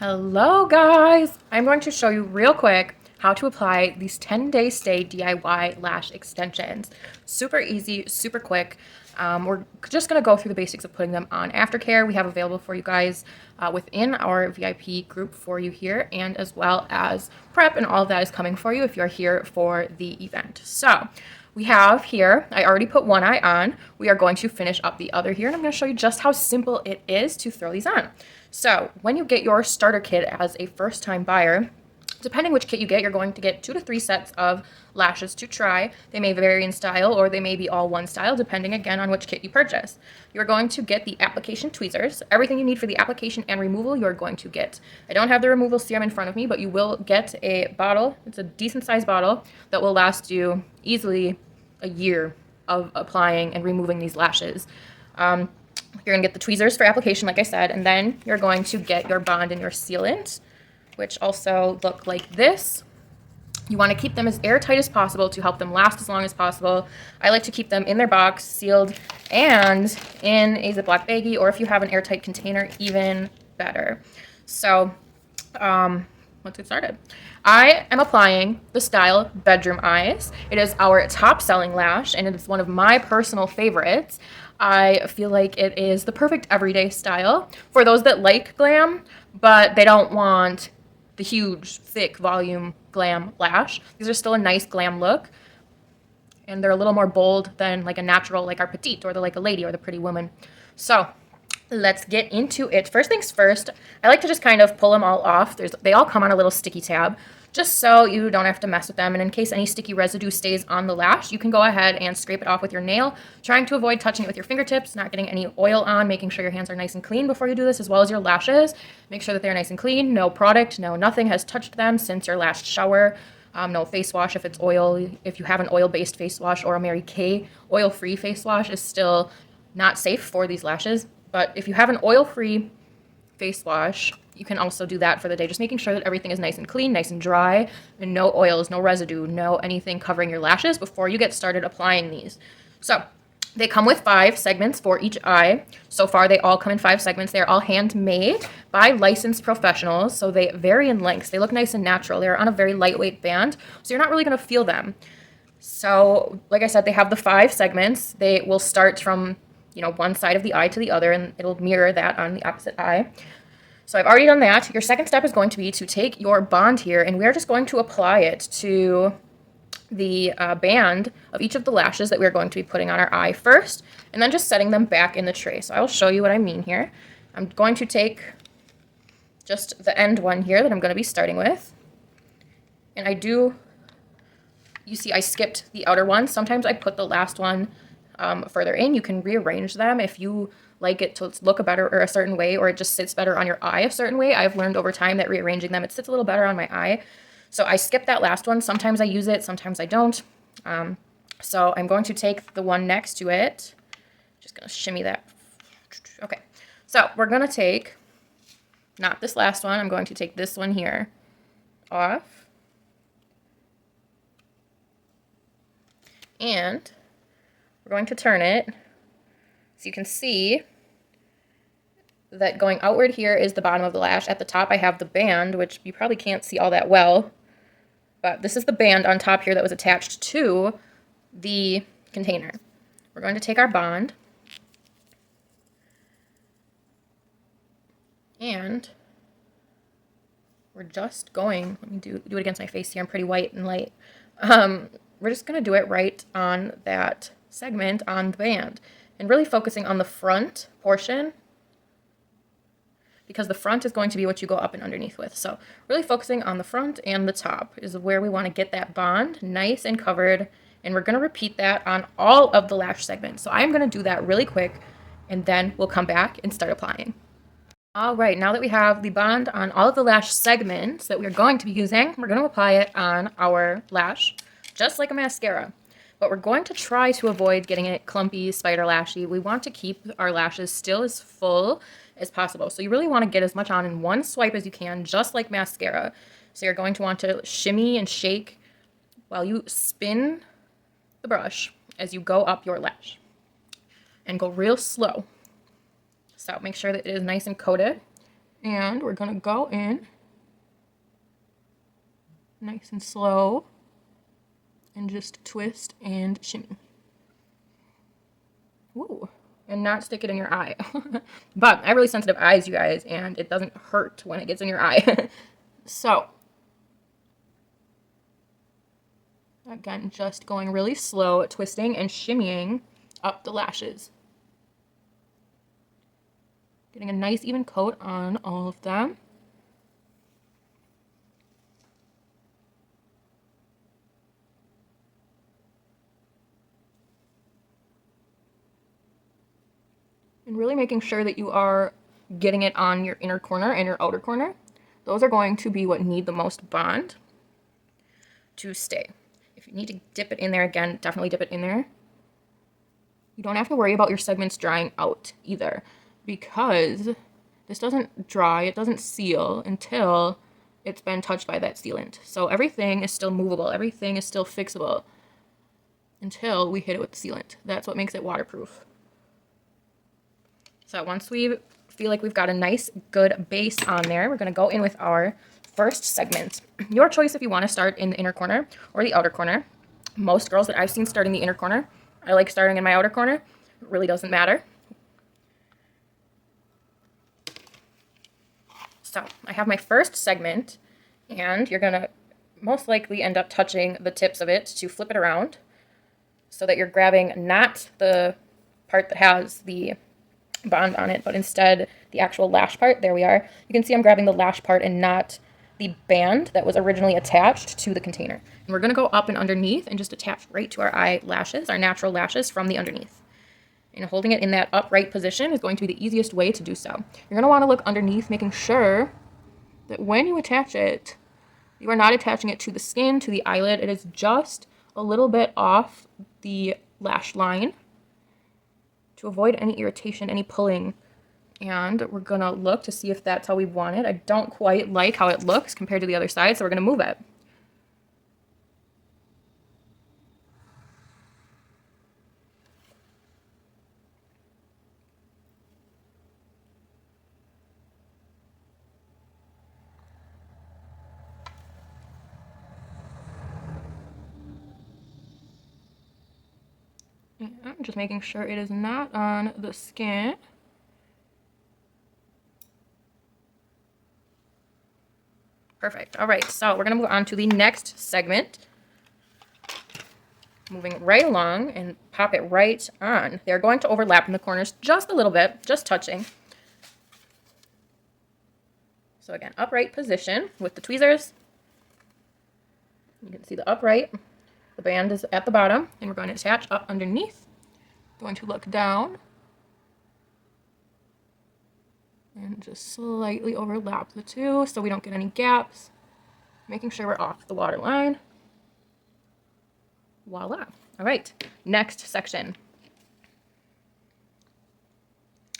Hello guys! I'm going to show you real quick how to apply these 10-day stay DIY lash extensions. Super easy, super quick. We're just going to go through the basics of putting them on aftercare. We have available for you guys within our VIP group for you here, and as well as prep, and all of that is coming for you if you're here for the event. So we have here, I already put one eye on. We are going to finish up the other here, and I'm going to show you just how simple it is to throw these on. So when you get your starter kit as a first-time buyer, depending which kit you get, you're going to get 2 to 3 sets of lashes to try. They may vary in style, or they may be all one style, depending again on which kit you purchase. You're going to get the application tweezers. Everything you need for the application and removal, you're going to get. I don't have the removal serum in front of me, but you will get a bottle. It's a decent sized bottle that will last you easily a year of applying and removing these lashes. You're going to get the tweezers for application, like I said, and then you're going to get your bond and your sealant, which also look like this. You want to keep them as airtight as possible to help them last as long as possible. I like to keep them in their box, sealed, and in a Ziploc baggie, or if you have an airtight container, even better. So, let's get started. I am applying the style Bedroom Eyes. It is our top selling lash, and it is one of my personal favorites. I feel like it is the perfect everyday style for those that like glam, but they don't want the huge, thick volume glam lash. These are still a nice glam look, and they're a little more bold than like a natural, like our Petite or the Like a Lady or the Pretty Woman. So let's get into it. First things first, I like to just kind of pull them all off. They all come on a little sticky tab, just so you don't have to mess with them. And in case any sticky residue stays on the lash, you can go ahead and scrape it off with your nail, trying to avoid touching it with your fingertips, not getting any oil on, making sure your hands are nice and clean before you do this, as well as your lashes. Make sure that they're nice and clean, no product, nothing has touched them since your last shower. No face wash if it's oil. If you have an oil-based face wash or a Mary Kay oil-free face wash is still not safe for these lashes. But if you have an oil-free face wash, you can also do that for the day, just making sure that everything is nice and clean, nice and dry, and no oils, no residue, no anything covering your lashes before you get started applying these. So they come with 5 segments for each eye. So far, they all come in 5 segments. They're all handmade by licensed professionals, so they vary in lengths. They look nice and natural. They're on a very lightweight band, so you're not really going to feel them. So, like I said, they have the 5 segments. They will start from one side of the eye to the other, and it'll mirror that on the opposite eye. So I've already done that. Your second step is going to be to take your bond here, and we're just going to apply it to the band of each of the lashes that we're going to be putting on our eye first, and then just setting them back in the tray. So I will show you what I mean here. I'm going to take just the end one here that I'm going to be starting with, and you see I skipped the outer one. Sometimes I put the last one further in. You can rearrange them if you like it to look a certain way, or it just sits better on your eye a certain way. I've learned over time that rearranging them, it sits a little better on my eye. So I skipped that last one. Sometimes I use it, sometimes I don't. So I'm going to take the one next to it. Just going to shimmy that. Okay. So we're going to take, not this last one, I'm going to take this one here off. And we're going to turn it so you can see that going outward here is the bottom of the lash. At the top I have the band, which you probably can't see all that well, but this is the band on top here that was attached to the container. We're going to take our bond and we're just going, let me do it against my face here, I'm pretty white and light. We're just going to do it right on that segment on the band, and really focusing on the front portion, because the front is going to be what you go up and underneath with. So really focusing on the front and the top is where we want to get that bond nice and covered, and we're going to repeat that on all of the lash segments. So I'm going to do that really quick, and then we'll come back and start applying. All right, now that we have the bond on all of the lash segments that we're going to be using, we're going to apply it on our lash, just like a mascara. But we're going to try to avoid getting it clumpy, spider lashy. We want to keep our lashes still as full as possible. So you really want to get as much on in one swipe as you can, just like mascara. So you're going to want to shimmy and shake while you spin the brush as you go up your lash. And go real slow. So make sure that it is nice and coated And we're going to go in nice and slow and just twist and shimmy. Ooh, and not stick it in your eye. But I have really sensitive eyes, you guys, and it doesn't hurt when it gets in your eye. So, again, just going really slow, twisting and shimmying up the lashes. Getting a nice even coat on all of them. And really making sure that you are getting it on your inner corner and your outer corner. Those are going to be what need the most bond to stay. If you need to dip it in there again, definitely dip it in there. You don't have to worry about your segments drying out either, because this doesn't dry, it doesn't seal until it's been touched by that sealant. So everything is still movable, everything is still fixable until we hit it with the sealant. That's what makes it waterproof. So once we feel like we've got a nice, good base on there, we're going to go in with our first segment. Your choice if you want to start in the inner corner or the outer corner. Most girls that I've seen start in the inner corner. I like starting in my outer corner. It really doesn't matter. So I have my first segment, and you're going to most likely end up touching the tips of it to flip it around so that you're grabbing not the part that has the bond on it, but instead the actual lash part. There we are. You can see I'm grabbing the lash part and not the band that was originally attached to the container. And we're going to go up and underneath and just attach right to our eyelashes, our natural lashes from the underneath. And holding it in that upright position is going to be the easiest way to do so. You're going to want to look underneath, making sure that when you attach it, you are not attaching it to the skin, to the eyelid. It is just a little bit off the lash line to avoid any irritation, any pulling. And we're going to look to see if that's how we want it. I don't quite like how it looks compared to the other side, so we're going to move it. And just making sure it is not on the skin. Perfect. All right, so we're going to move on to the next segment. Moving right along and pop it right on. They're going to overlap in the corners just a little bit, just touching. So again, upright position with the tweezers. You can see the upright. The band is at the bottom, and we're going to attach up underneath. Going to look down and just slightly overlap the two so we don't get any gaps. Making sure we're off the water line. Voila. All right, next section.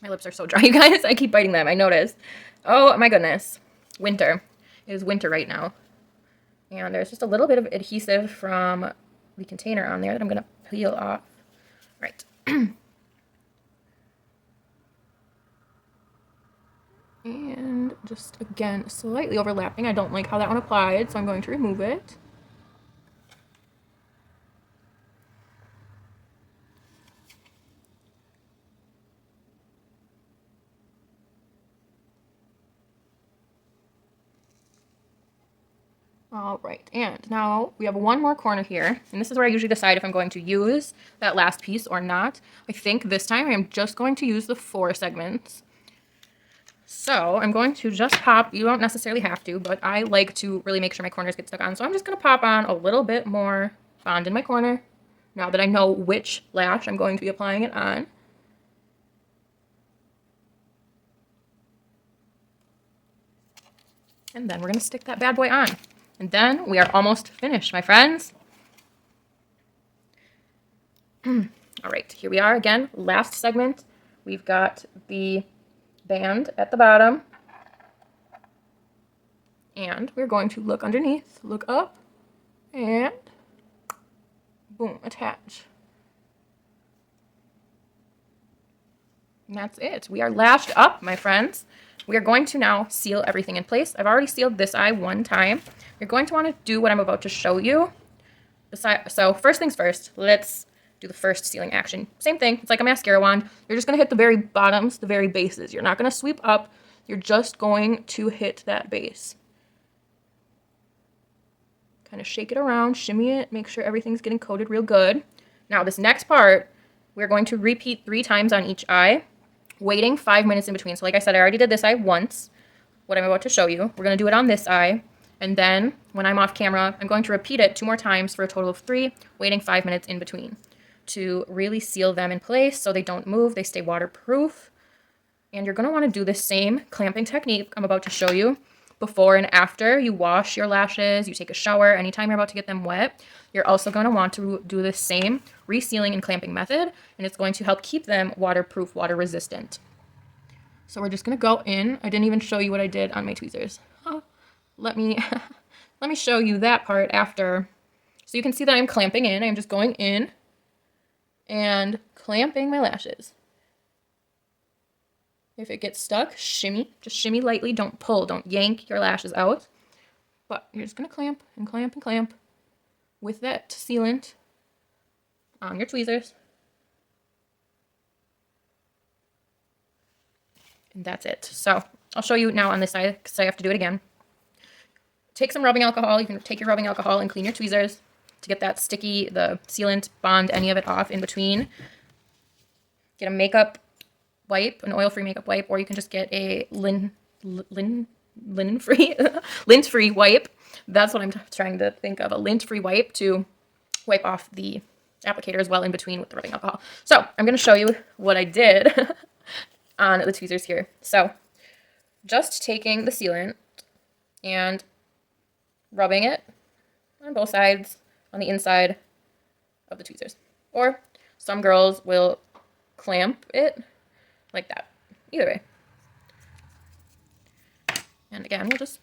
My lips are so dry, you guys. I keep biting them, I noticed. Oh my goodness. Winter. It is winter right now. And there's just a little bit of adhesive from the container on there that I'm going to peel off. Right. And just, again, slightly overlapping. I don't like how that one applied, so I'm going to remove it. All right, and now we have one more corner here, and this is where I usually decide if I'm going to use that last piece or not. I think this time I am just going to use the 4 segments. So I'm going to just pop, you don't necessarily have to, but I like to really make sure my corners get stuck on. So I'm just going to pop on a little bit more bond in my corner, now that I know which lash I'm going to be applying it on. And then we're going to stick that bad boy on. And then we are almost finished, my friends. All right, here we are again. Last segment. We've got the band at the bottom. And we're going to look underneath, look up, and boom, attach. And that's it. We are lashed up, my friends. we are going to now seal everything in place. I've already sealed this eye one time. You're going to want to do what I'm about to show you. So first things first, let's do the first sealing action. Same thing. It's like a mascara wand. You're just going to hit the very bottoms, the very bases. You're not going to sweep up. You're just going to hit that base. Kind of shake it around, shimmy it, make sure everything's getting coated real good. Now this next part, we're going to repeat 3 times on each eye, waiting 5 minutes in between. So like I said, I already did this eye once, what I'm about to show you. We're going to do it on this eye. And then when I'm off camera, I'm going to repeat it 2 more times for a total of 3, waiting 5 minutes in between to really seal them in place so they don't move, they stay waterproof. And you're going to want to do the same clamping technique I'm about to show you before and after you wash your lashes, you take a shower, anytime you're about to get them wet. You're also going to want to do the same resealing and clamping method, and it's going to help keep them waterproof, water resistant. So we're just going to go in. I didn't even show you what I did on my tweezers. Let me show you that part after. So you can see that I'm clamping in. I'm just going in and clamping my lashes. If it gets stuck, shimmy. Just shimmy lightly. Don't pull. Don't yank your lashes out. But you're just going to clamp and clamp and clamp with that sealant on your tweezers. And that's it. So I'll show you now on this side because I have to do it again. Take some rubbing alcohol. You can take your rubbing alcohol and clean your tweezers to get that sticky, the sealant, bond, any of it off in between. Get a makeup wipe, an oil-free makeup wipe, or you can just get a lint-free wipe. That's what I'm trying to think of, a lint-free wipe to wipe off the applicator as well in between with the rubbing alcohol. So I'm going to show you what I did on the tweezers here. So just taking the sealant and rubbing it on both sides on the inside of the tweezers. Or some girls will clamp it like that. Either way. And again, we'll just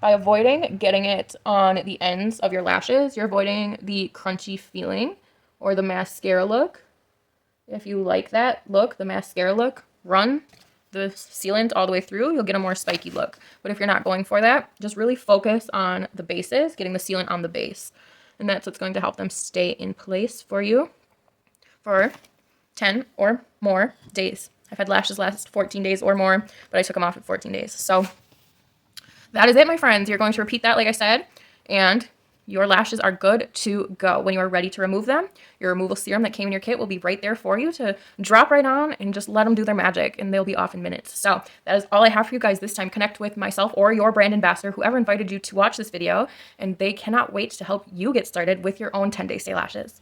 by avoiding getting it on the ends of your lashes, you're avoiding the crunchy feeling or the mascara look. If you like that look, the mascara look, run the sealant all the way through, you'll get a more spiky look. But if you're not going for that, just really focus on the bases, getting the sealant on the base. And that's what's going to help them stay in place for you for 10 or more days. I've had lashes last 14 days or more, but I took them off at 14 days. So that is it, my friends. You're going to repeat that, like I said, and your lashes are good to go. When you are ready to remove them, your removal serum that came in your kit will be right there for you to drop right on and just let them do their magic, and they'll be off in minutes. So that is all I have for you guys this time. Connect with myself or your brand ambassador, whoever invited you to watch this video, and they cannot wait to help you get started with your own 10-day stay lashes.